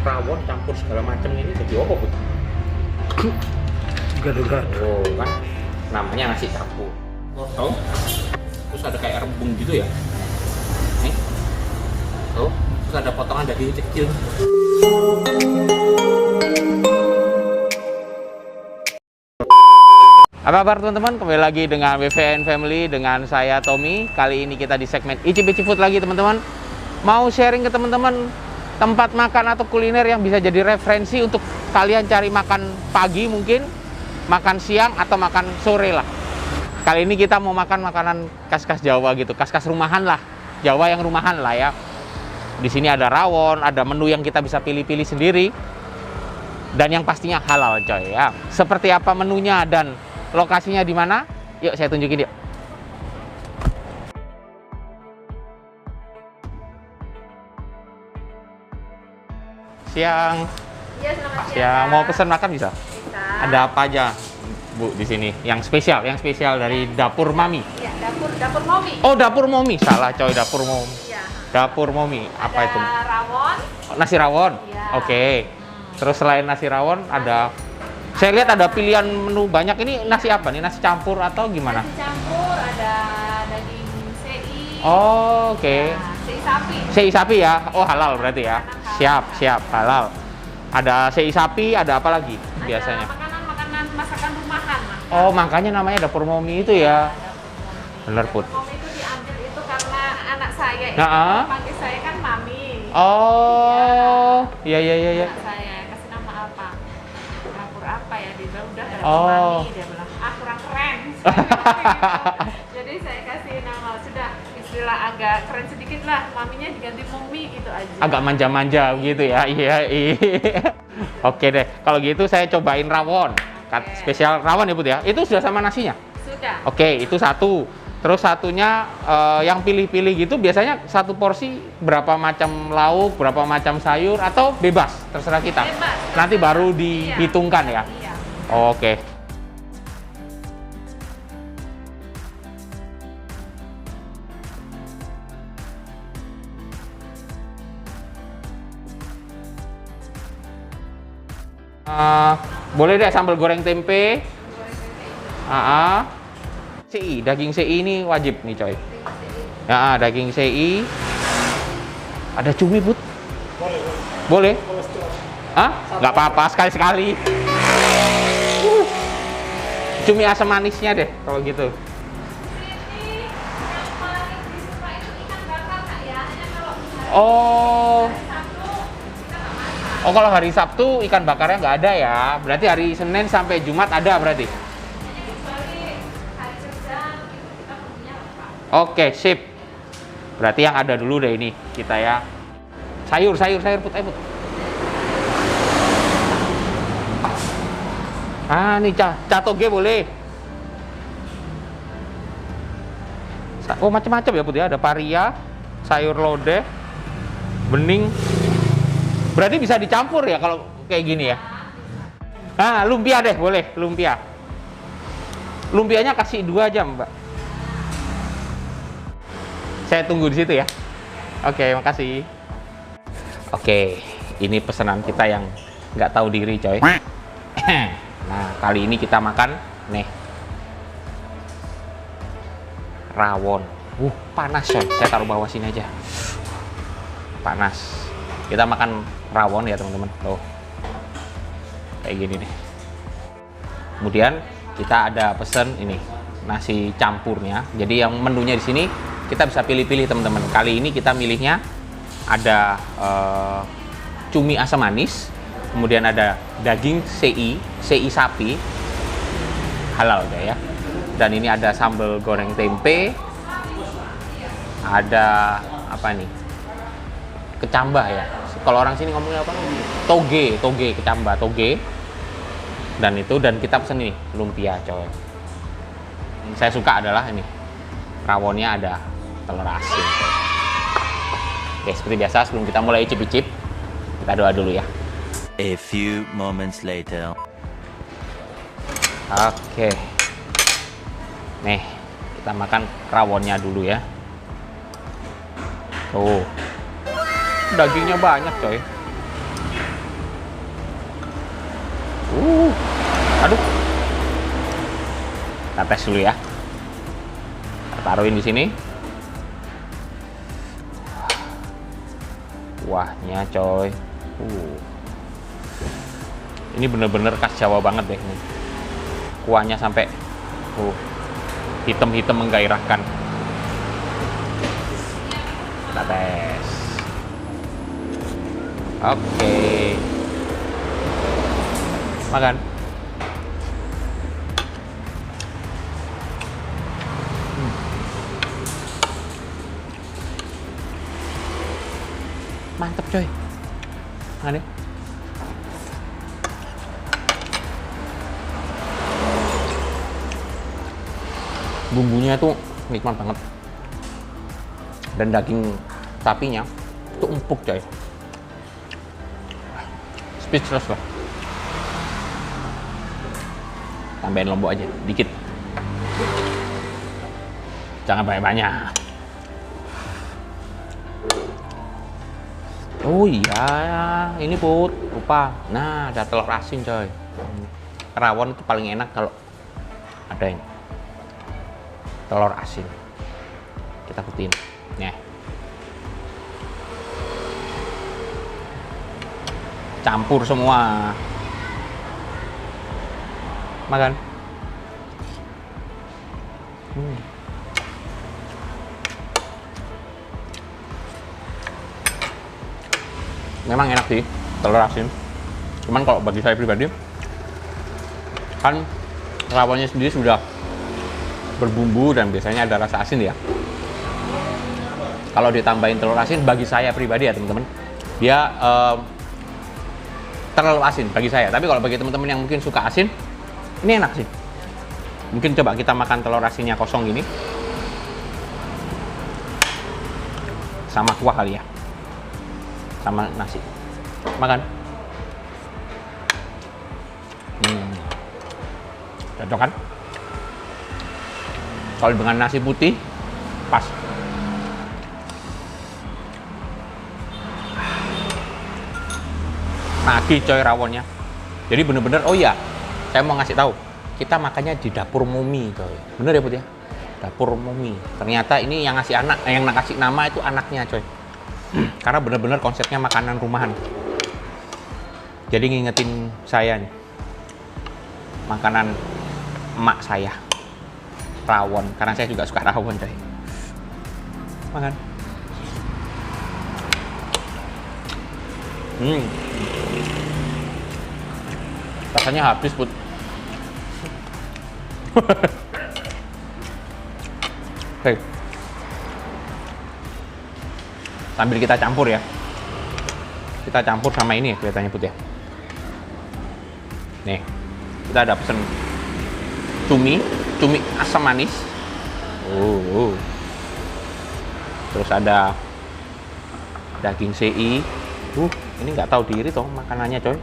rawon campur segala macam ini jadi apa, Bu? Gado-gado. Oh, kan namanya nasi campur. Oh, terus ada kayak rebung gitu ya. Nih. Oh, terus ada potongan daging kecil. Apa kabar teman-teman? Kembali lagi dengan WVN Family dengan saya Tommy. Kali ini kita di segmen Icip-icip Food lagi teman-teman. Mau sharing ke teman-teman tempat makan atau kuliner yang bisa jadi referensi untuk kalian cari makan pagi mungkin, makan siang atau makan sore lah. Kali ini kita mau makan makanan khas-khas Jawa gitu, khas-khas rumahan lah. Jawa yang rumahan lah ya. Di sini ada rawon, ada menu yang kita bisa pilih-pilih sendiri. Dan yang pastinya halal coy ya. Seperti apa menunya dan lokasinya di mana? Yuk saya tunjukin yuk. Siang. Iya, selamat siang. Siang. Mau pesan makan bisa? Bisa. Ada apa aja, Bu, di sini? Yang spesial dari Dapur Mami. Iya, dapur Momi. Oh, Dapur Momi. Salah coy, Dapur Momi. Iya. Dapur Momi. Apa Ada itu? rawon. Nasi rawon. Iya. Oke. Terus selain nasi rawon ada saya lihat ada pilihan menu banyak. Ini nasi apa nih? Nasi campur atau gimana? Nasi campur, ada daging sei. Oh, oke. Nah, sei sapi. Sei sapi ya. Oh, halal berarti ya. Siap, halal. Ada sei sapi, ada apa lagi biasanya? Ada makanan-makanan masakan rumahan, Mas. Oh, makanya namanya Dapur Momi itu ya. Bener, Put. Momi itu diambil itu karena anak saya itu Nah, panggil saya kan Mami. Oh, iya. Anak saya kasih nama apa? Dapur apa ya? Dia bilang udah dapur Oh. Mami. Dia bilang, kurang keren. Jadi saya kasih nama, sudah istilah agak keren sedikit lah, maminya diganti Momi gitu aja. Agak manja-manja gitu ya. Iya. Oke deh. Kalau gitu saya cobain rawon. Spesial rawon ya, Put ya. Itu sudah sama nasinya? Sudah. Oke, itu satu. Terus satunya yang pilih-pilih gitu biasanya satu porsi berapa macam lauk, berapa macam sayur atau bebas, terserah kita. Bebas, Nanti baru Iya. dihitungkan ya. Iya. Oke. Boleh deh sambal goreng tempe. CI, daging CI ini wajib nih coy. Ya, daging CI. Ada cumi, Bud? Boleh. Nggak apa-apa, sekali-sekali. Cumi asam manisnya deh, kalau gitu. Ini yang paling disuka itu ikan bakar, Kak, ya. Hanya kalau Oh, Sabtu kita nggak masak. oh kalau hari Sabtu ikan bakarnya nggak ada ya. Berarti hari Senin sampai Jumat ada berarti. Hanya kecuali hari kerja itu kita punya lengkap. Oke, sip. Berarti yang ada dulu deh ini kita ya. Sayur, Put, Put. Nih catoge boleh. Oh, macam-macam ya, Put ya. Ada paria, sayur lodeh, bening. Berarti bisa dicampur ya kalau kayak gini ya. Lumpia deh, boleh, lumpia. Lumpianya kasih 2 jam, Mbak. Saya tunggu di situ ya. Oke, makasih. Oke, ini pesanan kita yang nggak tahu diri, coy. Nah, kali ini kita makan nih rawon. Panas, coy. Saya taruh bawah sini aja. Panas. Kita makan rawon ya, teman-teman. Tuh. Kayak gini nih. Kemudian kita ada pesen ini nasi campurnya. Jadi yang menunya di sini kita bisa pilih-pilih, teman-teman. Kali ini kita milihnya ada cumi asam manis, kemudian ada daging sei sapi halal ya. Dan ini ada sambal goreng tempe, ada apa nih? Kecambah ya. Kalau orang sini ngomongnya apa? Toge, kecambah, toge. Dan kita pesen ini lumpia, coy. Saya suka adalah ini rawonnya ada telur asin. Oke, seperti biasa sebelum kita mulai icip-icip, kita doa dulu ya. A few moments later. Oke. Nih, kita makan rawonnya dulu ya. Tuh. Dagingnya banyak, coy. Kita tes dulu ya. Kita taruhin di sini. Kuahnya coy. Ini bener-bener khas Jawa banget deh ini. Kuahnya sampai hitam-hitam menggairahkan. Kita tes. Oke. Makan. Mantep coy. Makan deh. Bumbunya itu nikmat banget. Dan daging sapinya itu empuk coy. Speechless lah. Tambahin lombok aja, dikit. Jangan banyak-banyak. Oh iya, ini Put, lupa. Nah, ada telur asin coy. Rawon itu paling enak kalau ada ini. Telur asin. Kita putihin. Nih. Campur semua. Makan. Memang enak sih telur asin. Cuman kalau bagi saya pribadi, kan rawonnya sendiri sudah berbumbu dan biasanya ada rasa asin ya. Kalau ditambahin telur asin, bagi saya pribadi ya teman-teman, dia terlalu asin bagi saya. Tapi kalau bagi teman-teman yang mungkin suka asin, ini enak sih. Mungkin coba kita makan telur asinnya kosong gini, sama kuah kali ya, sama nasi. Makan. Cocok kan? Kalau dengan nasi putih, pas. Nagih coy rawonnya. Jadi bener-bener, oh iya, saya mau ngasih tahu, kita makannya di dapur Mumi coy. Bener ya Put ya? Dapur Mumi. Ternyata ini yang ngasih yang ngasih nama itu anaknya coy. Karena bener-bener konsepnya makanan rumahan. Jadi ngingetin saya nih, makanan emak saya, rawon. Karena saya juga suka rawon coy. Makan. Rasanya habis Put. Oke. Sambil kita campur ya. Kita campur sama ini ya kelihatannya Put ya. Nih, kita ada pesen cumi asam manis. Terus ada daging CI. Ini nggak tahu diri toh makanannya coy.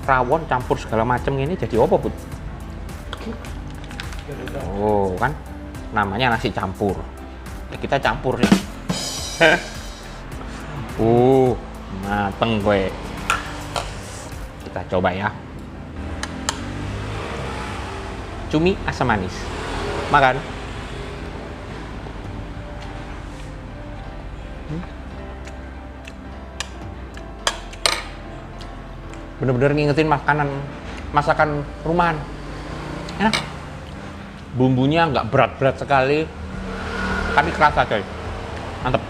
Rawon campur segala macam ini jadi apa Put? Oh kan, namanya nasi campur. Kita campur nih. Mateng gue. Kita coba ya. Cumi asam manis. Makan. Bener-bener ngingetin masakan rumahan. Enak. Bumbunya nggak berat-berat sekali, tapi kerasa coy. Mantep.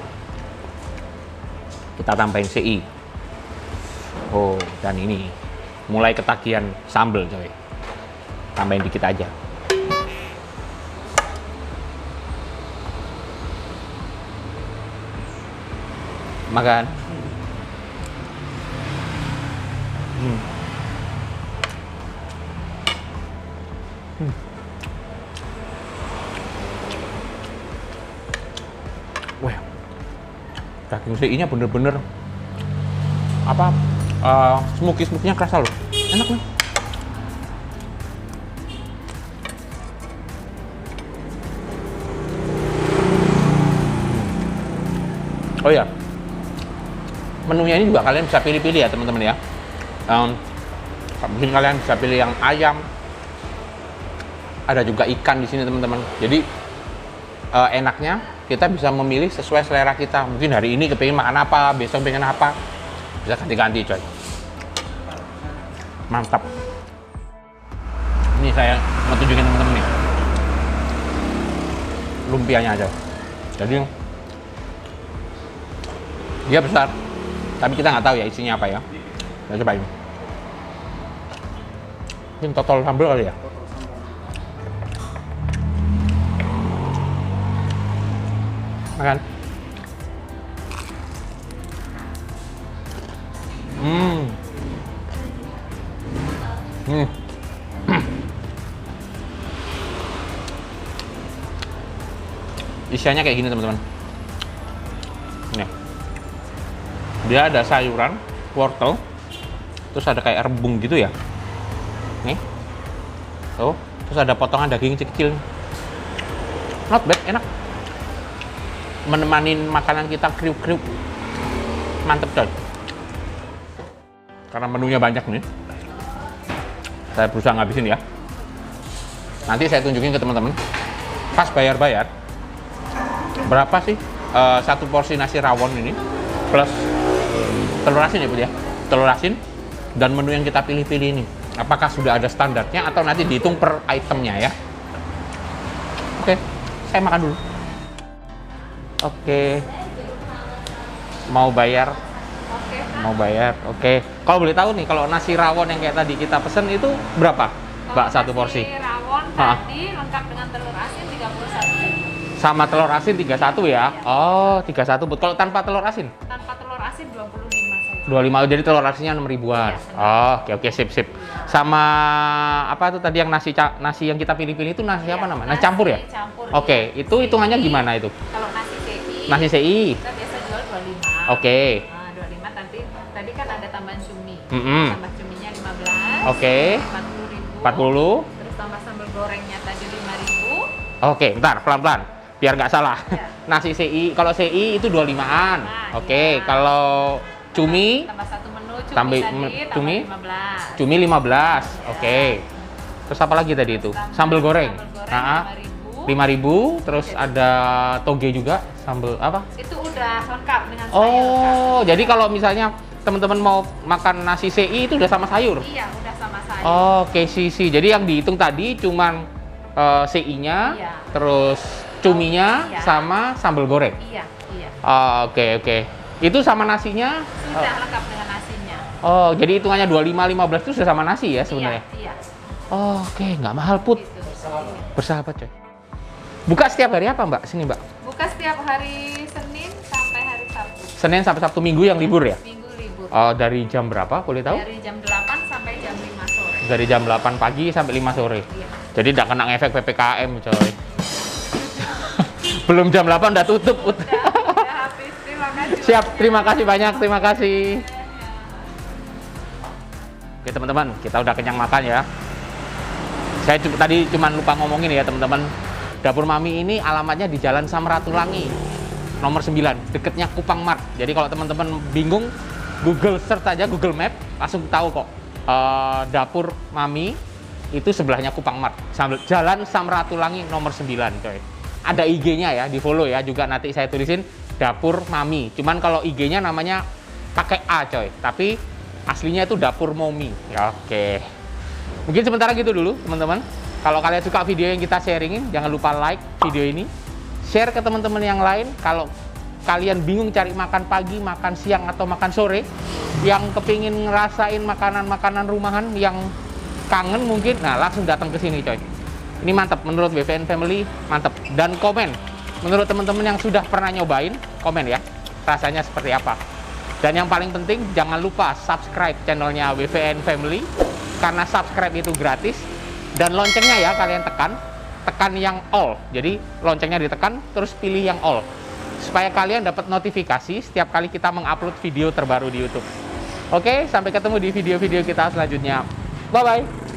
Kita tambahin CI. Dan ini mulai ketagihan sambal coy. Tambahin dikit aja. Makan. Wah, daging CI-nya bener-bener apa? Smoky-smoky-nya kerasa loh. Enak nih. Oh ya, menunya ini juga kalian bisa pilih-pilih ya teman-teman ya. Mungkin kalian bisa pilih yang ayam, Ada juga ikan di sini teman-teman. Jadi enaknya kita bisa memilih sesuai selera kita. Mungkin hari ini kepingin makan apa, besok pengen apa, bisa ganti-ganti coy. Mantap. Ini saya mau tunjukin teman-teman nih lumpianya aja. Jadi dia besar, tapi kita nggak tahu ya isinya apa ya. Kita cobain. Ini total sambal kali ya. Makan. Isiannya kayak gini teman-teman. Nih. Dia ada sayuran, wortel, terus ada kayak rebung gitu ya. Nih. Tuh, terus ada potongan daging kecil-kecil. Not bad, enak. Menemanin makanan kita kriuk-kriuk. Mantep coy. Karena menunya banyak nih, saya berusaha ngabisin ya. Nanti saya tunjukin ke teman-teman. Pas bayar-bayar, berapa sih satu porsi nasi rawon ini plus telur asin ya Bu ya? Telur asin dan menu yang kita pilih-pilih ini. Apakah sudah ada standarnya atau nanti dihitung per itemnya ya? Oke, saya makan dulu. Oke. Mau bayar? Mau bayar. Oke. Kalau boleh tahu nih, kalau nasi rawon yang kayak tadi kita pesen itu berapa, Mbak, satu porsi? Nasi rawon tadi lengkap dengan telur asin 31.000. Sama telur asin 31 ya? Oh, 31 Bu. Kalau tanpa telur asin? Tanpa telur asin 25 saja. 25, jadi telur asinnya 6 ribuan. Oh, oke, sip. Sama apa tuh tadi yang nasi yang kita pilih-pilih itu nasi apa namanya? Nasi campur ya? Campur. Oke, itu hitungannya gimana itu? Kalau nasi CI, Nasi CI. kita biasa jual 25. Oke. Nah, 25 tadi kan ada tambahan cumi. Mm-mm. Tambah cuminya 15. Oke. 40.000. 40. Terus tambah sambal gorengnya tadi 5.000. Oke, bentar, pelan-pelan. Biar nggak salah. Ya. Nasi CI, kalau CI itu 25-an. Nah, Oke, iya. kalau cumi, Tambah satu menu cumi tambah tadi, cumi? tambah 15. cumi 15. Oke. Terus apa lagi tadi itu? Sambal goreng. Nah, 5.000. Terus ada toge juga, sambal apa? Itu udah lengkap dengan sayur. Oh, jadi kalau misalnya teman-teman mau makan nasi CI itu udah sama sayur? Iya, udah sama sayur. Oke, CC. Jadi yang dihitung tadi cuman CI-nya, Iya. terus cuminya, Iya. sama sambal goreng. Iya. Oke. Itu sama nasinya? Sudah lengkap dengan nasinya. Oh, jadi hitungannya 25, 15 itu sudah sama nasi ya sebenarnya? Iya. Oke, nggak mahal Put. Gitu. Bersahabat coy. Buka setiap hari apa Mbak? Sini Mbak. Buka setiap hari Senin sampai hari Sabtu. Senin sampai Sabtu, Minggu yang libur ya? Minggu libur. Oh, dari jam berapa boleh tahu? Dari jam 8 sampai jam 5 sore. Dari jam 8 pagi sampai 5 sore. Iya. Jadi nggak kena efek PPKM coy. Belum jam 8 udah tutup Put. Udah habis. Terima kasih. Siap, terima kasih banyak, terima kasih. Oke teman-teman, kita udah kenyang makan ya. Saya tadi cuma lupa ngomongin ya teman-teman. Dapur Mami ini alamatnya di Jalan Samratulangi, nomor 9, deketnya Kupang Mart. Jadi kalau teman-teman bingung, Google search aja Google Map, langsung tahu kok. Dapur Mami itu sebelahnya Kupang Mart. Jalan Samratulangi nomor 9 coy. Ada IG-nya ya, di follow ya. Juga nanti saya tulisin Dapur Mami. Cuman kalau IG-nya namanya pakai A coy. Tapi aslinya itu Dapur Momi. Ya, oke. Mungkin sementara gitu dulu teman-teman. Kalau kalian suka video yang kita sharingin, jangan lupa like video ini. Share ke teman-teman yang lain. Kalau kalian bingung cari makan pagi, makan siang, atau makan sore, yang kepingin ngerasain makanan-makanan rumahan yang kangen mungkin, nah langsung datang ke sini coy. Ini mantap, menurut BVN Family mantap. Dan komen, menurut teman-teman yang sudah pernah nyobain, komen ya, rasanya seperti apa. Dan yang paling penting, jangan lupa subscribe channelnya BVN Family, karena subscribe itu gratis. Dan loncengnya ya, kalian tekan yang all. Jadi loncengnya ditekan, terus pilih yang all. Supaya kalian dapat notifikasi setiap kali kita mengupload video terbaru di YouTube. Oke, sampai ketemu di video-video kita selanjutnya. Bye-bye.